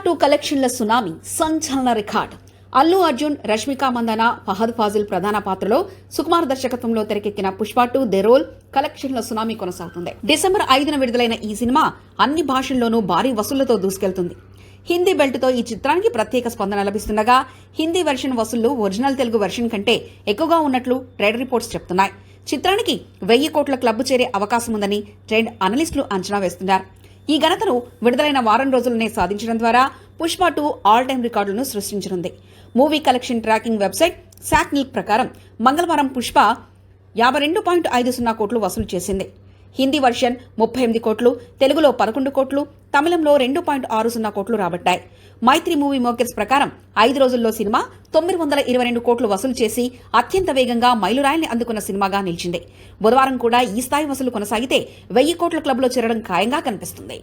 పుష్ప 2 కలెక్షన్ల సునామీ సంచలన రికార్డ్. అల్లు అర్జున్, రష్మిక మందన, ఫహద్ ఫాజిల్ ప్రధాన పాత్రలో సుకుమార్ దర్శకత్వంలో తెరకెక్కిన పుష్ప 2 ది రోల్ కలెక్షన్ల సునామీ కొనసాగుతుంది. డిసెంబర్ 5న విడుదలైన ఈ సినిమా అన్ని భాషల్లోనూ భారీ వసూళ్లతో దూసుకెళ్తుంది. హిందీ బెల్ట్తో ఈ చిత్రానికి ప్రత్యేక స్పందన లభిస్తుండగా హిందీ వెర్షన్ వసూళ్లు ఒరిజినల్ తెలుగు వెర్షన్ కంటే ఎక్కువగా ఉన్నట్లు ట్రేడ్ రిపోర్ట్స్ చెప్తున్నాయి. చిత్రానికి 1000 కోట్ల క్లబ్ చేరే అవకాశం ఉందని ట్రేడ్ అనలిస్టులు అంచనా వేస్తున్నారు. ఈ ఘనతను విడుదలైన వారం రోజులనే సాధించడం ద్వారా పుష్ప 2 ఆల్ టైమ్ రికార్డులను సృష్టించనుంది. మూవీ కలెక్షన్ ట్రాకింగ్ వెబ్సైట్ సాక్నిక్ ప్రకారం మంగళవారం పుష్ప 52.50 కోట్లు వసూలు చేసింది. హిందీ వర్షన్ 38 కోట్లు, తెలుగులో 11 కోట్లు, తమిళంలో 2.60 కోట్లు రాబట్టాయి. మైత్రి మూవీ మోకెట్స్ ప్రకారం 5 రోజుల్లో సినిమా 922 కోట్లు వసూలు చేసి అత్యంత వేగంగా మైలురాయిల్ని అందుకున్న సినిమాగా నిలిచింది. బుధవారం కూడా ఈ స్థాయి వసూలు కొనసాగితే 1000 కోట్ల క్లబ్లో చేరడం ఖాయంగా కనిపిస్తుంది.